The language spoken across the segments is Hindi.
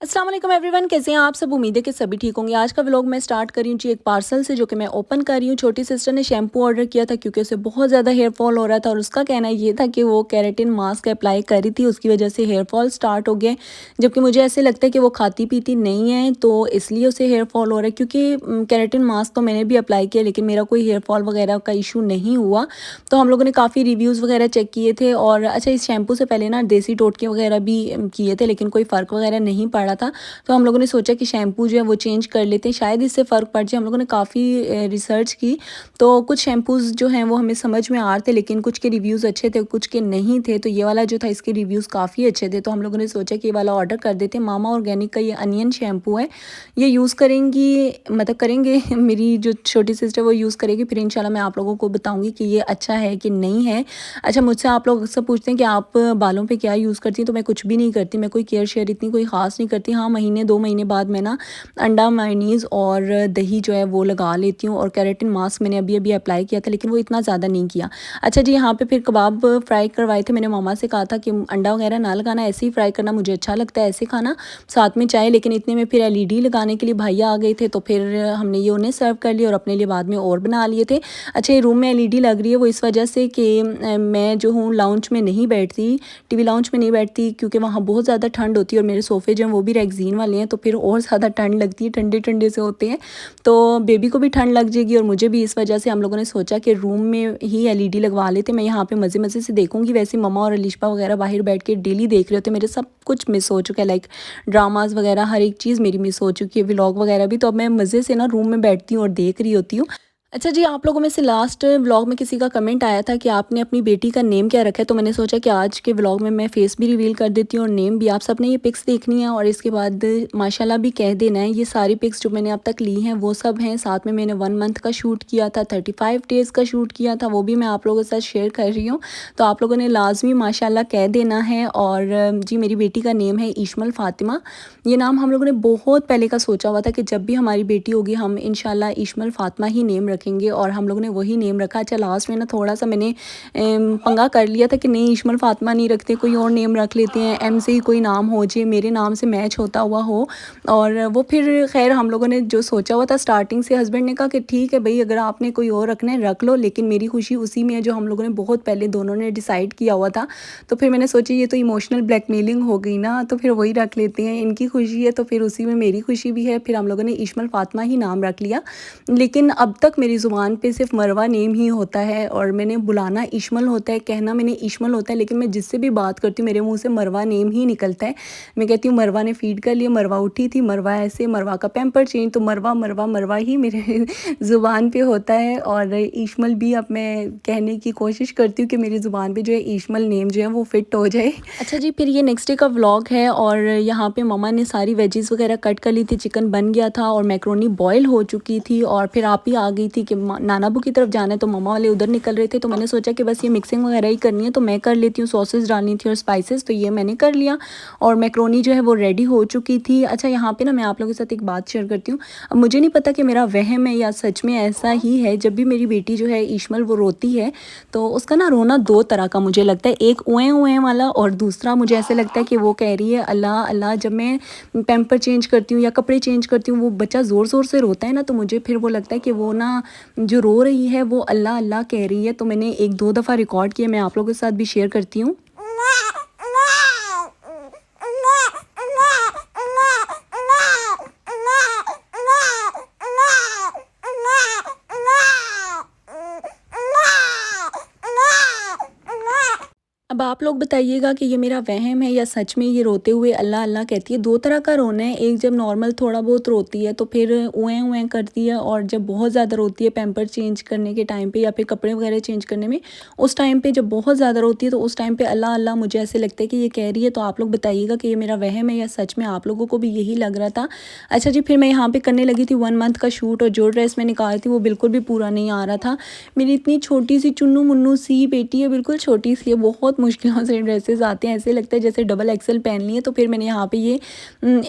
अस्सलाम वालेकुम एवरीवन, कैसे हैं आप सब। उम्मीद है कि सभी ठीक होंगे। आज का व्लॉग मैं स्टार्ट कर रही हूँ जी एक पार्सल से, जो कि मैं ओपन कर रही हूँ। छोटी सिस्टर ने शैम्पू ऑर्डर किया था क्योंकि उसे बहुत ज़्यादा हेयर फॉल हो रहा था और उसका कहना ये था कि वो केराटिन मास्क अप्लाई करी थी, उसकी वजह से हेयर फॉल स्टार्ट हो गया। जबकि मुझे ऐसे लगता है कि वो खाती पीती नहीं है, तो इसलिए उसे हेयर फॉल हो रहा है। क्योंकि केराटिन मास्क तो मैंने भी अप्लाई किया, लेकिन मेरा कोई हेयर फॉल वगैरह का इशू नहीं हुआ। तो हम लोगों ने काफ़ी रिव्यूज़ वगैरह चेक किए थे। और अच्छा, इस शैम्पू से पहले ना देसी टोटके वगैरह भी किए थे, लेकिन कोई फ़र्क वगैरह नहीं पड़ा था। तो हम लोगों ने सोचा कि शैम्पू जो है वो चेंज कर लेते हैं, शायद इससे फ़र्क पड़ जाए। हम लोगों ने काफ़ी रिसर्च की, तो कुछ शैम्पूज़ जो हैं वो हमें समझ में आ रहे थे, लेकिन कुछ के रिव्यूज़ अच्छे थे, कुछ के नहीं थे। तो ये वाला जो था, इसके रिव्यूज़ काफ़ी अच्छे थे, तो हम लोगों ने सोचा कि ये वाला ऑर्डर कर देते हैं। मामा ऑर्गेनिक का ये अनियन शैम्पू है, ये यूज़ करेंगी, मतलब करेंगे मेरी जो छोटी सिस्टर वो यूज़ करेगी, फिर इंशाल्लाह मैं आप लोगों को बताऊँगी कि ये अच्छा है कि नहीं है। अच्छा, मुझसे आप लोग सब पूछते हैं कि आप बालों पे क्या यूज़ करती हैं, तो मैं कुछ भी नहीं करती, मैं कोई केयर शेयर इतनी कोई ख़ास नहीं करती। हाँ, महीने 2 महीने बाद मैं ना अंडा मायोनीज़ और दही जो है वो लगा लेती हूँ। और केराटिन मास्क मैंने अभी अभी अप्लाई किया था, लेकिन वो इतना ज़्यादा नहीं किया। अच्छा जी, यहाँ पे फिर कबाब फ्राई करवाए थे। मैंने मामा से कहा था कि अंडा वगैरह ना लगाना, ऐसे ही फ्राई करना, मुझे अच्छा लगता है ऐसे खाना, साथ में चाय। लेकिन इतने में फिर एलईडी लगाने के लिए भैया आ गए थे, तो फिर हमने ये उन्हें सर्व कर लिया और अपने लिए बाद में और बना लिए थे। अच्छा, ये रूम में एलईडी लग रही है वो इस वजह से कि मैं जो हूँ लाउंज में नहीं बैठती, टीवी लाउंज में नहीं बैठती, क्योंकि वहाँ बहुत ज़्यादा ठंड होती है और मेरे सोफ़े जो हैं वो भी रेक्सीन वाले हैं, तो फिर और ज़्यादा ठंड लगती है, ठंडे ठंडे से होते हैं, तो बेबी को भी ठंड लग जाएगी और मुझे भी। इस वजह से हम लोगों ने सोचा कि रूम में ही एलईडी लगवा लेते। मैं यहाँ पे मज़े मज़े से देखूँगी। वैसे ममा और अलिशा वगैरह बाहर बैठ के डेली देख रहे होते। मेरे सब कुछ मिस हो चुका है, लाइक ड्रामाज़ वगैरह, हर एक चीज़ मेरी मिस हो चुकी है, व्लॉग वगैरह भी। तो अब मैं मज़े से ना रूम में बैठती हूँ और देख रही होती हूँ। अच्छा जी, आप लोगों में से लास्ट व्लॉग में किसी का कमेंट आया था कि आपने अपनी बेटी का नेम क्या रखा है, तो मैंने सोचा कि आज के व्लॉग में मैं फेस भी रिवील कर देती हूँ और नेम भी। आप सबने ये पिक्स देखनी है और इसके बाद माशाल्लाह भी कह देना है। ये सारी पिक्स जो मैंने अब तक ली हैं वो सब हैं। साथ में मैंने 1 मंथ का शूट किया था, 35 डेज़ का शूट किया था, वो भी मैं आप लोगों के साथ शेयर कर रही हूँ। तो आप लोगों ने लाजमी माशाल्लाह कह देना है। और जी, मेरी बेटी का नेम है इश्मल फ़ातिमा। ये नाम हम लोगों ने बहुत पहले का सोचा हुआ था कि जब भी हमारी बेटी होगी हम इंशाल्लाह इश्मल फ़ातिमा ही नेम रखेंगे, और हम लोगों ने वही नेम रखा। अच्छा, लास्ट में ना थोड़ा सा मैंने पंगा कर लिया था कि नहीं, इश्मल फ़ातिमा नहीं रखते, कोई और नेम रख लेते हैं, एम से ही कोई नाम हो जाए, मेरे नाम से मैच होता हुआ हो। और वो फिर खैर हम लोगों ने जो सोचा हुआ था, स्टार्टिंग से हस्बैंड ने कहा कि ठीक है भाई, अगर आपने कोई और रखना है रख लो, लेकिन मेरी खुशी उसी में है जो हम लोगों ने बहुत पहले दोनों ने डिसाइड किया हुआ था। तो फिर मैंने सोची ये तो इमोशनल ब्लैकमेलिंग हो गई ना, तो फिर वही रख लेते हैं, इनकी खुशी है तो फिर उसी में मेरी खुशी भी है। फिर हम लोगों ने इश्मल फ़ातिमा ही नाम रख लिया। लेकिन अब तक मेरी ज़ुबान पे सिर्फ मरवा नेम ही होता है, और मैंने बुलाना इश्मल होता है, कहना मैंने इश्मल होता है, लेकिन मैं जिससे भी बात करती हूँ मेरे मुंह से मरवा नेम ही निकलता है। मैं कहती हूँ मरवा ने फ़ीड कर लिया, मरवा उठी थी, मरवा ऐसे, मरवा का पैम्पर चेंज, तो मरवा मरवा मरवा ही मेरे ज़ुबान पे होता है। और इश्मल भी अब मैं कहने की कोशिश करती हूँ कि मेरी ज़ुबान पे जो है इश्मल नेम जो है वो फ़िट हो जाए। अच्छा जी, फिर ये नेक्स्ट डे का व्लॉग है और यहाँ पे मम्मा ने सारी वेजीज़ वगैरह कट कर ली थी, चिकन बन गया था और मैक्रोनी बॉयल हो चुकी थी। और फिर आप ही आ गई थी कि नानाबू की तरफ जाना है, तो मम्मा वाले उधर निकल रहे थे, तो मैंने सोचा कि बस ये मिक्सिंग वगैरह ही करनी है तो मैं कर लेती हूँ। सॉसेस डालनी थी और स्पाइसेस, तो ये मैंने कर लिया और मैक्रोनी जो है वो रेडी हो चुकी थी। अच्छा, यहाँ पे ना मैं आप लोगों के साथ एक बात शेयर करती हूँ। अब मुझे नहीं पता कि मेरा वहम है या सच में ऐसा ही है, जब भी मेरी बेटी जो है इश्मल वो रोती है, तो उसका ना रोना 2 तरह का मुझे लगता है, एक ऊँ ऊँ वाला और दूसरा मुझे ऐसे लगता है कि वो कह रही है अल्लाह अल्लाह। जब मैं पैम्पर चेंज करती हूँ या कपड़े चेंज करती हूँ, वो बच्चा ज़ोर ज़ोर से रोता है ना, तो मुझे फिर वो लगता है कि वो ना जो रो रही है वो अल्लाह अल्लाह कह रही है। तो मैंने 1-2 दफ़ा रिकॉर्ड किया, मैं आप लोगों के साथ भी शेयर करती हूँ। अब आप लोग बताइएगा कि ये मेरा वहम है या सच में ये रोते हुए अल्लाह अल्लाह कहती है। 2 तरह का रोना है, एक जब नॉर्मल थोड़ा बहुत रोती है तो फिर ऊँ ऊँ करती है, और जब बहुत ज़्यादा रोती है पैम्पर चेंज करने के टाइम पे या फिर कपड़े वगैरह चेंज करने में, उस टाइम पे जब बहुत ज़्यादा रोती है तो उस टाइम पे अल्लाह अल्लाह मुझे ऐसे लगता है कि ये कह रही है। तो आप लोग बताइएगा कि ये मेरा वहम है या सच में आप लोगों को भी यही लग रहा था। अच्छा जी, फिर मैं यहाँ पर करने लगी थी 1 मंथ का शूट, और जो ड्रेस मैं निकाली थी वो बिल्कुल भी पूरा नहीं आ रहा था। मेरी इतनी छोटी सी चुन्नू मुन्नू सी बेटी है, बिल्कुल छोटी सी है, बहुत मुश्किलों से ड्रेसेस आते हैं, ऐसे लगता है जैसे डबल एक्सेल पहन ली है। तो फिर मैंने यहाँ पे ये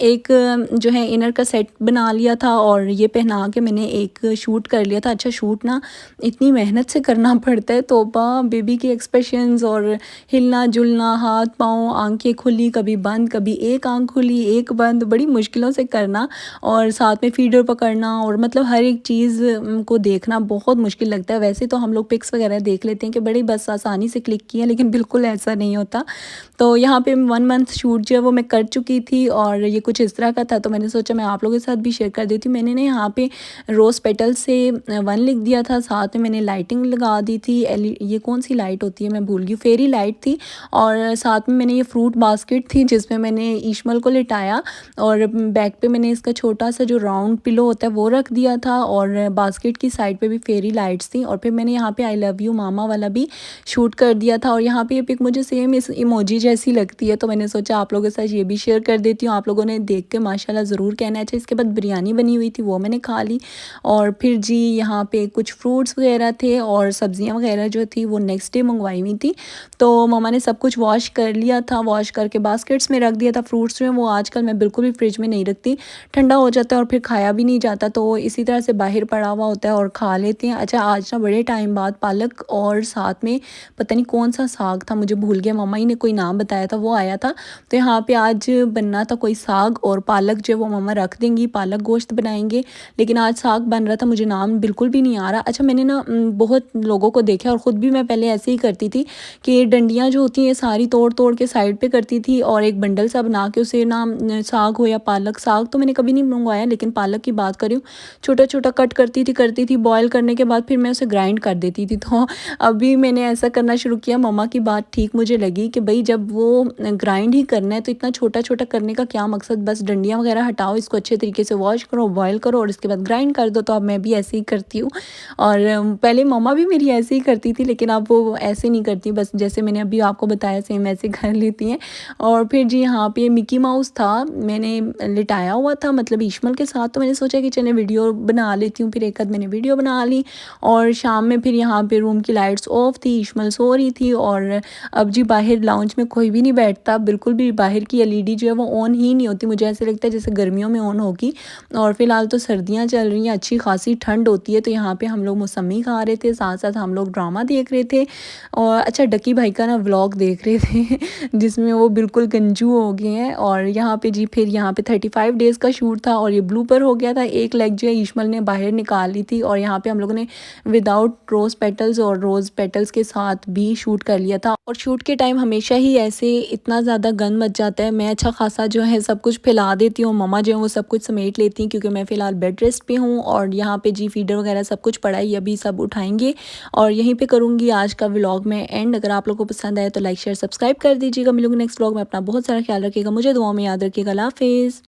एक जो है इनर का सेट बना लिया था और ये पहना के मैंने एक शूट कर लिया था। अच्छा शूट ना इतनी मेहनत से करना पड़ता है, तौबा, बेबी के एक्सप्रेशंस और हिलना जुलना, हाथ पाँव, आंखें खुली कभी बंद, कभी एक आंख खुली एक बंद, बड़ी मुश्किलों से करना और साथ में फीडर पकड़ना और मतलब हर एक चीज़ को देखना बहुत मुश्किल लगता है। वैसे तो हम लोग पिक्स वगैरह देख लेते हैं कि बड़ी बस आसानी से क्लिक किया, लेकिन बिल्कुल ऐसा नहीं होता। तो यहाँ पे 1 मंथ शूट जो है वो मैं कर चुकी थी और ये कुछ इस तरह का था। तो मैंने सोचा मैं आप लोगों के साथ भी शेयर कर देती हूँ। मैंने ना यहाँ पे रोज़ पेटल से 1 लिख दिया था, साथ में मैंने लाइटिंग लगा दी थी। ये कौन सी लाइट होती है मैं भूल गई, फेरी लाइट थी। और साथ में मैंने ये फ्रूट बास्केट थी जिसमें मैंने ईशमल को लिटाया और बैक पे मैंने इसका छोटा सा जो राउंड पिलो होता है वो रख दिया था और बास्केट की साइड पे भी फेरी लाइट्स थी। और फिर मैंने यहाँ पे आई लव यू मामा वाला भी शूट कर दिया था और यहाँ पे ये पिक मुझे सेम इस इमोजी जैसी लगती है, तो मैंने सोचा आप लोगों के साथ ये भी शेयर कर देती हूँ। आप लोगों ने देख के माशाल्लाह ज़रूर कहना है। अच्छा इसके बाद बिरयानी बनी हुई थी वो मैंने खा ली और फिर जी यहाँ पे कुछ फ्रूट्स वगैरह थे और सब्जियाँ वगैरह जो थी वो नेक्स्ट डे मंगवाई हुई थी। तो मम्मा ने सब कुछ वॉश कर लिया था, वॉश करके बास्केट्स में रख दिया था। फ्रूट्स जो है वो आजकल मैं बिल्कुल भी फ्रिज में नहीं रखती, ठंडा हो जाता है और फिर खाया भी नहीं जाता, तो इसी तरह से बाहर पड़ा हुआ होता है और खा लेते हैं। अच्छा आज ना बड़े टाइम बाद पालक और साथ में पता नहीं कौन सा साग था, मुझे भूल गया, मम्मा ही ने कोई नाम बताया था, वो आया था। तो यहाँ पे आज बनना था कोई साग और पालक जो है वो मम्मा रख देंगी, पालक गोश्त बनाएंगे। लेकिन आज साग बन रहा था, मुझे नाम बिल्कुल भी नहीं आ रहा। अच्छा मैंने ना बहुत लोगों को देखा और ख़ुद भी मैं पहले ऐसे ही करती थी कि डंडियाँ जो होती हैं सारी तोड़ तोड़ के साइड पे करती थी और एक बंडल सा बना के उसे ना साग हो या पालक, साग तो मैंने कभी नहीं मंगवाया लेकिन पालक की बात कर रही हूँ, छोटा छोटा कट करती थी। बॉयल करने के बाद फिर मैं उसे ग्राइंड कर देती थी। तो अभी मैंने ऐसा करना शुरू किया। मम्मा की बात ठीक मुझे लगी कि भाई जब वो ग्राइंड ही करना है तो इतना छोटा छोटा करने का क्या मकसद, बस डंडियाँ वगैरह हटाओ, इसको अच्छे तरीके से वॉश करो, बॉयल करो और इसके बाद ग्राइंड कर दो। तो अब मैं भी ऐसे ही करती हूँ और पहले मम्मा भी मेरी ऐसे ही करती थी लेकिन अब वो ऐसे नहीं करती, बस जैसे मैंने अभी आपको बताया सेम ऐसे कर लेती हैं। और फिर जी यहाँ पे मिकी माउस था, मैंने लिटाया हुआ था मतलब ईशमल के साथ, तो मैंने सोचा कि चले वीडियो बना लेती हूँ। फिर एक आध मैंने वीडियो बना ली और शाम में फिर यहाँ पे रूम की लाइट्स ऑफ थी, ईशमल सो रही थी और अब जी बाहर लाउंज में कोई भी नहीं बैठता, बिल्कुल भी बाहर की एलईडी जो है वो ऑन ही नहीं होती, मुझे ऐसे लगता है जैसे गर्मियों में ऑन होगी। और फिलहाल तो सर्दियाँ चल रही हैं, अच्छी खासी ठंड होती है, तो यहाँ पे हम लोग मौसमी खा रहे थे, साथ साथ हम लोग ड्रामा देख रहे थे और अच्छा डकी भाई का ना व्लॉग देख रहे थे जिसमें वो बिल्कुल गंजू हो गए हैं। और यहाँ पे जी फिर यहाँ पे 35 डेज़ का शूट था और ये ब्लूपर हो गया था, एक लेग जो है ईशमल ने बाहर निकाल ली थी और यहाँ पे हम लोगों ने विदाउट रोज़ पेटल्स और रोज़ पेटल्स के साथ भी शूट कर लिया था। और शूट के टाइम हमेशा ही ऐसे इतना ज़्यादा गंद मच जाता है, मैं अच्छा खासा जो है सब कुछ फैला देती हूँ, मम्मा जो है वो सब कुछ समेट लेती हैं क्योंकि मैं फ़िलहाल बेड रेस्ट पे हूँ। और यहाँ पे जी फीडर वगैरह सब कुछ पड़ा है, अभी सब उठाएंगे और यहीं पे करूँगी आज का व्लॉग में एंड। अगर आप लोगों को पसंद आए तो लाइक शेयर सब्सक्राइब कर दीजिएगा। मिलूंगी नेक्स्ट व्लॉग में, अपना बहुत सारा ख्याल रखिएगा, मुझे दुआओं में याद रखिएगा। अल्लाह हाफिज़।